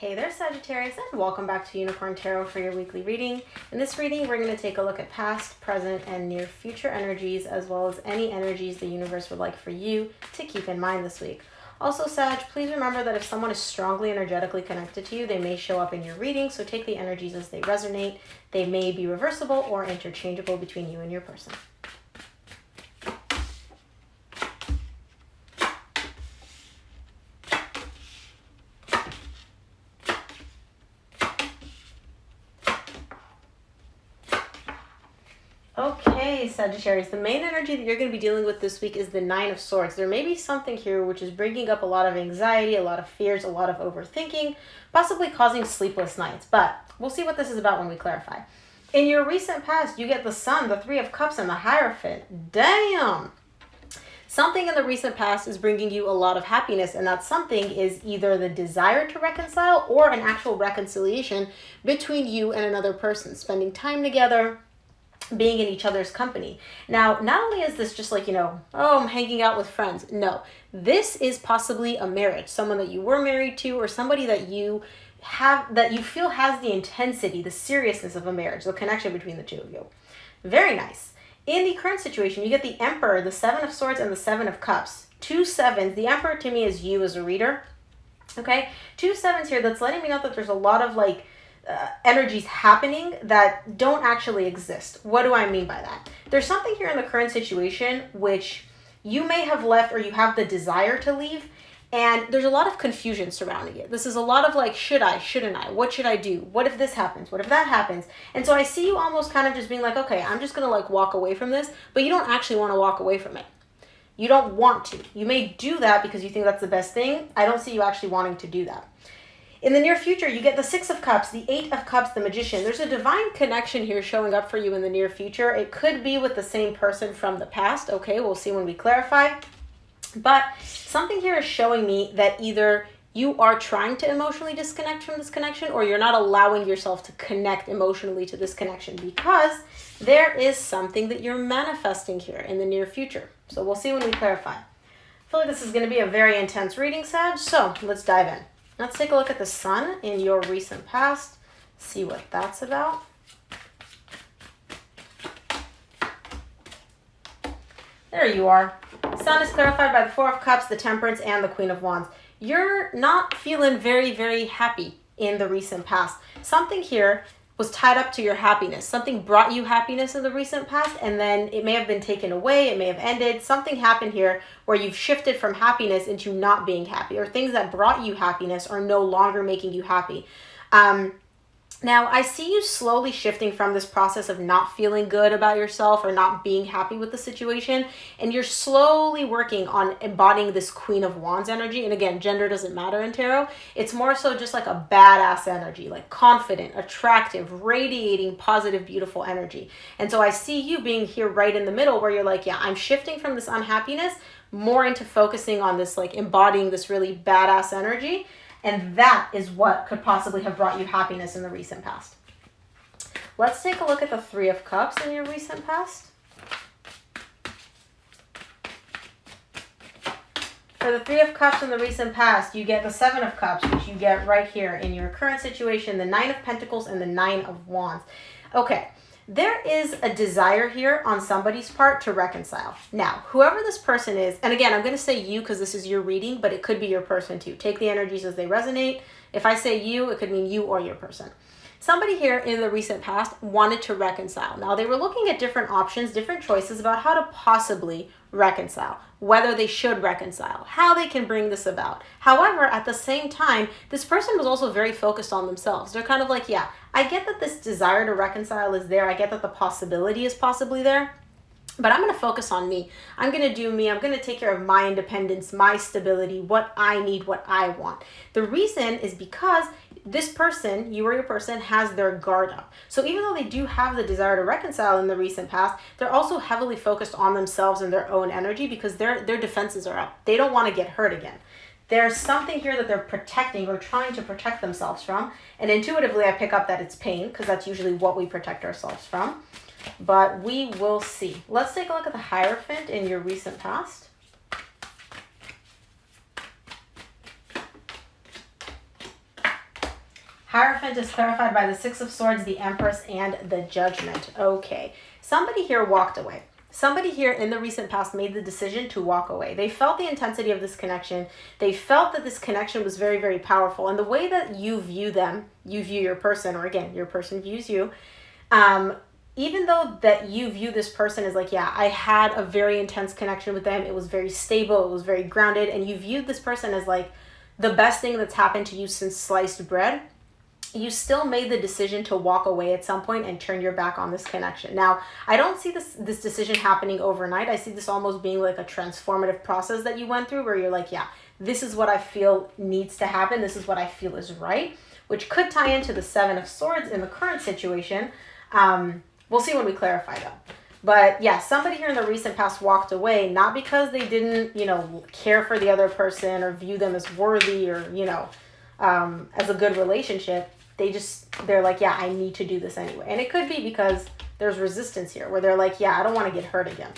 Hey there, Sagittarius, and welcome back to Unicorn Tarot for your weekly reading. In this reading, we're going to take a look at past, present, and near future energies, as well as any energies the universe would like for you to keep in mind this week. Also, Sag, please remember that if someone is strongly energetically connected to you, they may show up in your reading, so take the energies as they resonate. They may be reversible or interchangeable between you and your person. Okay, Sagittarius, the main energy that you're going to be dealing with this week is the Nine of Swords. There may be something here which is bringing up a lot of anxiety, a lot of fears, a lot of overthinking, possibly causing sleepless nights. But we'll see what this is about when we clarify. In your recent past, you get the Sun, the Three of Cups, and the Hierophant. Damn! Something in the recent past is bringing you a lot of happiness, and that something is either the desire to reconcile or an actual reconciliation between you and another person, spending time together, being in each other's company. Now, not only is this just like, oh, I'm hanging out with friends. No, this is possibly a marriage, someone that you were married to, or somebody that you have, that you feel has the intensity, the seriousness of a marriage, the connection between the two of you. Very nice. In the current situation, you get the Emperor, the Seven of Swords, and the Seven of Cups. 2 sevens. The Emperor to me is you as a reader. Okay? 2 sevens here, that's letting me know that there's a lot of energies happening that don't actually exist. What do I mean by that? There's something here in the current situation which you may have left or you have the desire to leave, and there's a lot of confusion surrounding it. This is a lot of should I, shouldn't I? What should I do? What if this happens? What if that happens? And so I see you almost kind of just being like, okay, I'm just gonna walk away from this, but you don't actually want to walk away from it. You don't want to. You may do that because you think that's the best thing. I don't see you actually wanting to do that. In the near future, you get the Six of Cups, the Eight of Cups, the Magician. There's a divine connection here showing up for you in the near future. It could be with the same person from the past. Okay, we'll see when we clarify. But something here is showing me that either you are trying to emotionally disconnect from this connection, or you're not allowing yourself to connect emotionally to this connection, because there is something that you're manifesting here in the near future. So we'll see when we clarify. I feel like this is going to be a very intense reading, Sag, so let's dive in. Let's take a look at the Sun in your recent past, see what that's about. There you are. Sun is clarified by the Four of Cups, the Temperance, and the Queen of Wands. You're not feeling very, very happy in the recent past. Something here was tied up to your happiness. Something brought you happiness in the recent past, and then it may have been taken away, it may have ended. Something happened here where you've shifted from happiness into not being happy, or things that brought you happiness are no longer making you happy. Now, I see you slowly shifting from this process of not feeling good about yourself or not being happy with the situation, and you're slowly working on embodying this Queen of Wands energy. And again, gender doesn't matter in tarot. It's more so just like a badass energy, like confident, attractive, radiating, positive, beautiful energy. And so I see you being here right in the middle where you're like, yeah, I'm shifting from this unhappiness more into focusing on this, embodying this really badass energy. And that is what could possibly have brought you happiness in the recent past. Let's take a look at the Three of Cups in your recent past. For the Three of Cups in the recent past, you get the Seven of Cups, which you get right here in your current situation, the Nine of Pentacles and the Nine of Wands. Okay. There is a desire here on somebody's part to reconcile. Now, whoever this person is, and again, I'm going to say you because this is your reading, but it could be your person too. Take the energies as they resonate. If I say you, it could mean you or your person. Somebody here in the recent past wanted to reconcile. Now, they were looking at different options, different choices about how to possibly reconcile, whether they should reconcile, how they can bring this about. However, at the same time, this person was also very focused on themselves. They're kind of like, yeah, I get that this desire to reconcile is there. I get that the possibility is possibly there. But I'm going to focus on me. I'm going to do me. I'm going to take care of my independence, my stability, what I need, what I want. The reason is because this person, you or your person, has their guard up. So even though they do have the desire to reconcile in the recent past, they're also heavily focused on themselves and their own energy because their defenses are up. They don't want to get hurt again. There's something here that they're protecting or trying to protect themselves from. And intuitively, I pick up that it's pain because that's usually what we protect ourselves from. But we will see. Let's take a look at the Hierophant in your recent past. Hierophant is clarified by the Six of Swords, the Empress, and the Judgment. Okay. Somebody here walked away. Somebody here in the recent past made the decision to walk away. They felt the intensity of this connection. They felt that this connection was very, very powerful. And the way that you view them, you view your person, or again, your person views you, even though that you view this person as like, yeah, I had a very intense connection with them. It was very stable. It was very grounded. And you viewed this person as like the best thing that's happened to you since sliced bread. You still made the decision to walk away at some point and turn your back on this connection. Now, I don't see this decision happening overnight. I see this almost being like a transformative process that you went through where you're like, yeah, this is what I feel needs to happen. This is what I feel is right, which could tie into the Seven of Swords in the current situation. We'll see when we clarify that. But yeah, somebody here in the recent past walked away, not because they didn't, care for the other person or view them as worthy or, as a good relationship. They're like, yeah, I need to do this anyway. And it could be because there's resistance here where they're like, yeah, I don't want to get hurt again.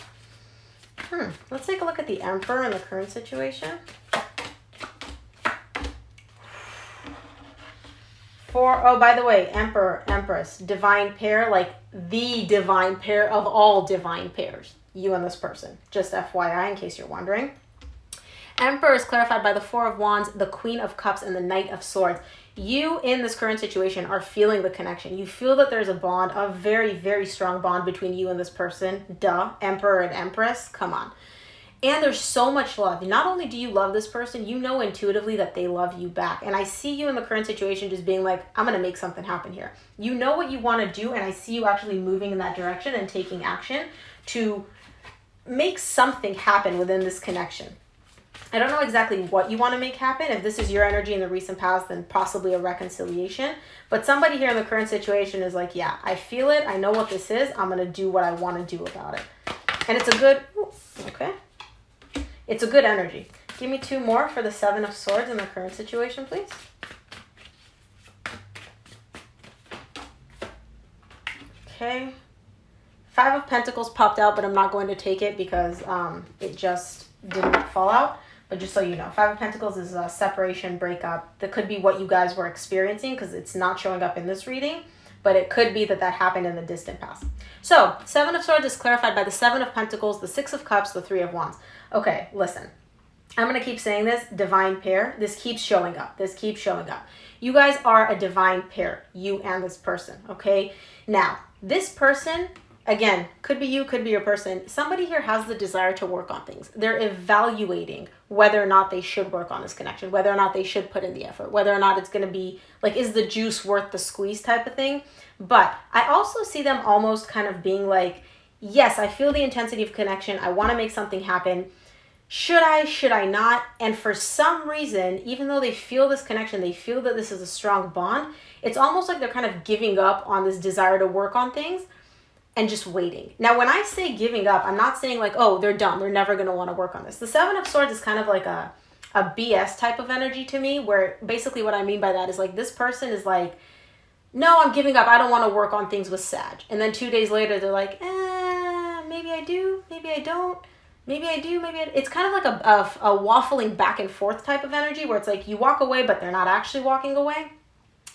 Let's take a look at the Emperor in the current situation. By the way, Emperor, Empress, divine pair, like the divine pair of all divine pairs. You and this person. Just FYI, in case you're wondering. Emperor is clarified by the Four of Wands, the Queen of Cups, and the Knight of Swords. You, in this current situation, are feeling the connection. You feel that there's a bond, a very, very strong bond between you and this person. Duh. Emperor and Empress. Come on. And there's so much love. Not only do you love this person, you know intuitively that they love you back. And I see you in the current situation just being like, I'm going to make something happen here. You know what you want to do, and I see you actually moving in that direction and taking action to make something happen within this connection. I don't know exactly what you want to make happen. If this is your energy in the recent past, then possibly a reconciliation. But somebody here in the current situation is like, yeah, I feel it. I know what this is. I'm going to do what I want to do about it. And it's a good, it's a good energy. Give me two more for the Seven of Swords in the current situation, please. Okay. Five of Pentacles popped out, but I'm not going to take it because it just didn't fall out. But just so you know, Five of Pentacles is a separation, breakup. That could be what you guys were experiencing because it's not showing up in this reading. But it could be that happened in the distant past. So, Seven of Swords is clarified by the Seven of Pentacles, the Six of Cups, the Three of Wands. Okay, listen. I'm going to keep saying this. Divine pair. This keeps showing up. This keeps showing up. You guys are a divine pair. You and this person. Okay? Now, this person, again, could be you, could be your person. Somebody here has the desire to work on things. They're evaluating whether or not they should work on this connection, whether or not they should put in the effort, whether or not it's going to be, like, is the juice worth the squeeze type of thing. But I also see them almost kind of being like, yes, I feel the intensity of connection. I want to make something happen. Should I not? And for some reason, even though they feel this connection, they feel that this is a strong bond, it's almost like they're kind of giving up on this desire to work on things and just waiting. Now, when I say giving up, I'm not saying like, oh, they're done. They're never going to want to work on this. The Seven of Swords is kind of like a BS type of energy to me, where basically what I mean by that is like this person is like, no, I'm giving up. I don't want to work on things with Sag. And then 2 days later, they're like, maybe I do, maybe I don't. Maybe I do, maybe it's kind of like a waffling back and forth type of energy where it's like you walk away, but they're not actually walking away.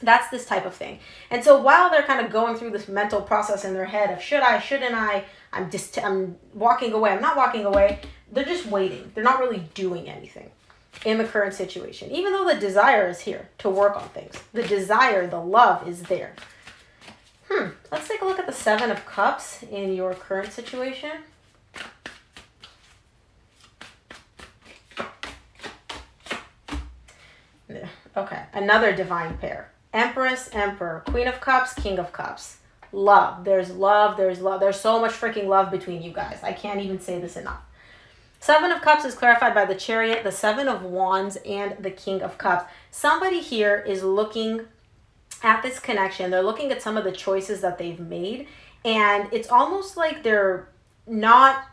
That's this type of thing. And so while they're kind of going through this mental process in their head of should I, shouldn't I, I'm walking away, I'm not walking away, they're just waiting. They're not really doing anything in the current situation. Even though the desire is here to work on things. The desire, the love is there. Let's take a look at the Seven of Cups in your current situation. Okay, another divine pair. Empress, Emperor, Queen of Cups, King of Cups. Love. There's love. There's love. There's so much freaking love between you guys. I can't even say this enough. Seven of Cups is clarified by the Chariot, the Seven of Wands, and the King of Cups. Somebody here is looking at this connection. They're looking at some of the choices that they've made. And it's almost like they're not...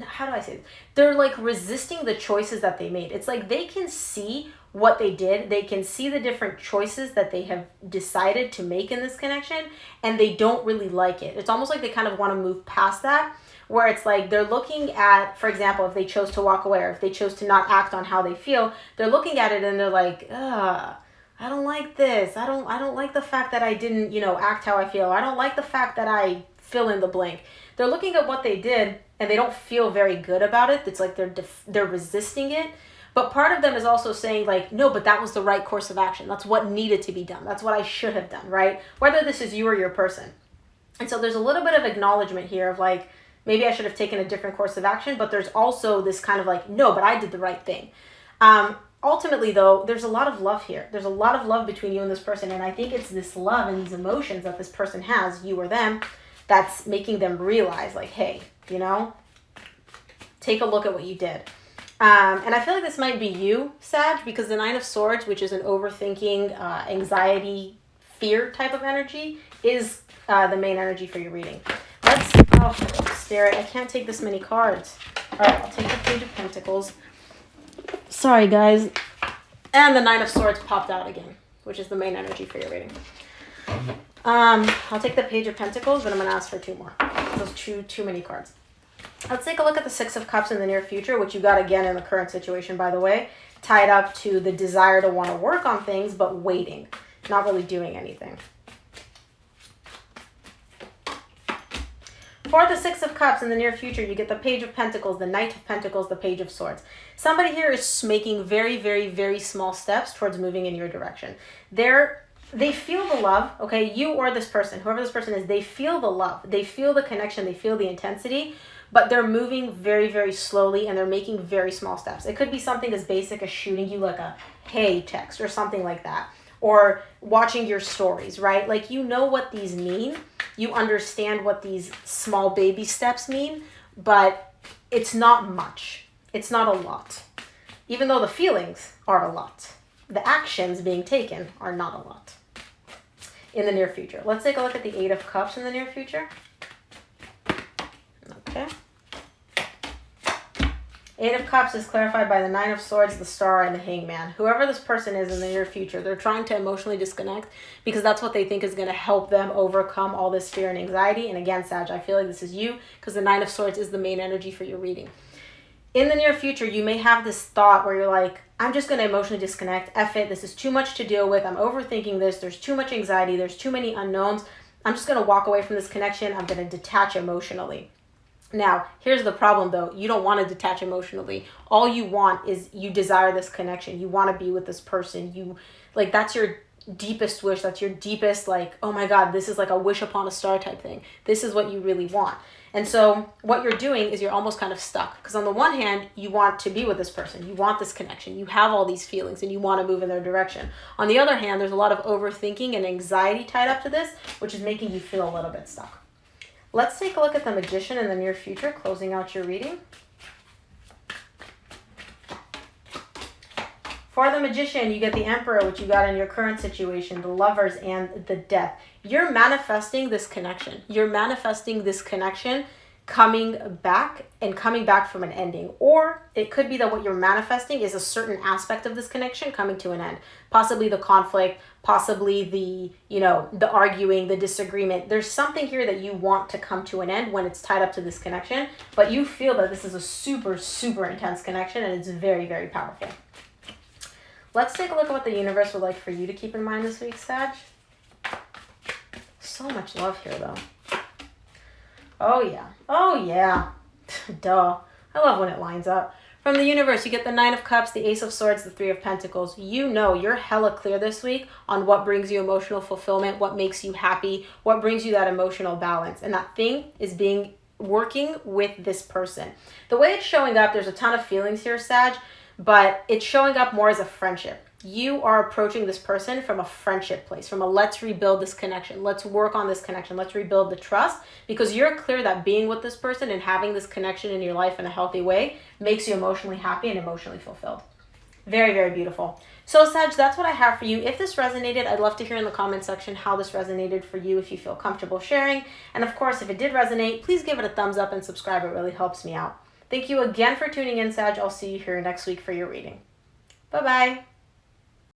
How do I say this? They're like resisting the choices that they made. It's like they can see what they did. They can see the different choices that they have decided to make in this connection, and they don't really like it. It's almost like they kind of want to move past that, where it's like they're looking at, for example, if they chose to walk away or if they chose to not act on how they feel, they're looking at it and they're like, I I don't like this. I don't like the fact that I didn't, act how I feel. I don't like the fact that I fill in the blank. They're looking at what they did and they don't feel very good about it. It's like they're resisting it. But part of them is also saying like, no, but that was the right course of action. That's what needed to be done. That's what I should have done, right? Whether this is you or your person. And so there's a little bit of acknowledgement here of like, maybe I should have taken a different course of action, but there's also this kind of like, no, but I did the right thing. Ultimately, though, there's a lot of love here. There's a lot of love between you and this person. And I think it's this love and these emotions that this person has, you or them, that's making them realize like, hey, take a look at what you did. And I feel like this might be you, Sag, because the Nine of Swords, which is an overthinking, anxiety, fear type of energy, is the main energy for your reading. Spirit, I can't take this many cards. All right, I'll take the Page of Pentacles. Sorry, guys. And the Nine of Swords popped out again, which is the main energy for your reading. I'll take the Page of Pentacles, but I'm going to ask for 2 more. Those too many cards. Let's take a look at the Six of Cups in the near future, which you got again in the current situation, by the way, tied up to the desire to want to work on things, but waiting, not really doing anything. For the Six of Cups in the near future, you get the Page of Pentacles, the Knight of Pentacles, the Page of Swords. Somebody here is making very, very, very small steps towards moving in your direction. They feel the love, okay? You or this person, whoever this person is, they feel the love. They feel the connection. They feel the intensity, but they're moving very, very slowly and they're making very small steps. It could be something as basic as shooting you like a hey text or something like that. Or watching your stories, right? Like, you know what these mean. You understand what these small baby steps mean, but it's not much. It's not a lot. Even though the feelings are a lot, the actions being taken are not a lot in the near future. Let's take a look at the Eight of Cups in the near future. Okay. Eight of Cups is clarified by the Nine of Swords, the Star, and the Hangman. Whoever this person is in the near future, they're trying to emotionally disconnect because that's what they think is going to help them overcome all this fear and anxiety. And again, Sag, I feel like this is you because the Nine of Swords is the main energy for your reading. In the near future, you may have this thought where you're like, I'm just going to emotionally disconnect. F it. This is too much to deal with. I'm overthinking this. There's too much anxiety. There's too many unknowns. I'm just going to walk away from this connection. I'm going to detach emotionally. Now, here's the problem, though. You don't want to detach emotionally. All you want is you desire this connection. You want to be with this person. That's your deepest wish. That's your deepest, like, oh my God, this is like a wish upon a star type thing. This is what you really want. And so what you're doing is you're almost kind of stuck. Because on the one hand, you want to be with this person. You want this connection. You have all these feelings and you want to move in their direction. On the other hand, there's a lot of overthinking and anxiety tied up to this, which is making you feel a little bit stuck. Let's take a look at the Magician in the near future, closing out your reading. For the Magician, you get the Emperor, which you got in your current situation, the Lovers, and the Death. You're manifesting this connection. You're manifesting this connection coming back from an ending. Or it could be that what you're manifesting is a certain aspect of this connection coming to an end. Possibly the conflict, possibly the arguing, the disagreement. There's something here that you want to come to an end when it's tied up to this connection, but you feel that this is a super, super intense connection and it's very, very powerful. Let's take a look at what the universe would like for you to keep in mind this week, Sag. So much love here, though. Oh, yeah. Oh, yeah. Duh. I love when it lines up. From the universe, you get the Nine of Cups, the Ace of Swords, the Three of Pentacles. You know you're hella clear this week on what brings you emotional fulfillment, what makes you happy, what brings you that emotional balance. And that thing is working with this person. The way it's showing up, there's a ton of feelings here, Sag, but it's showing up more as a friendship. You are approaching this person from a friendship place, from a let's rebuild this connection. Let's work on this connection. Let's rebuild the trust, because you're clear that being with this person and having this connection in your life in a healthy way makes you emotionally happy and emotionally fulfilled. Very, very beautiful. So Sag, that's what I have for you. If this resonated, I'd love to hear in the comment section how this resonated for you, if you feel comfortable sharing. And of course, if it did resonate, please give it a thumbs up and subscribe. It really helps me out. Thank you again for tuning in, Sag. I'll see you here next week for your reading. Bye-bye.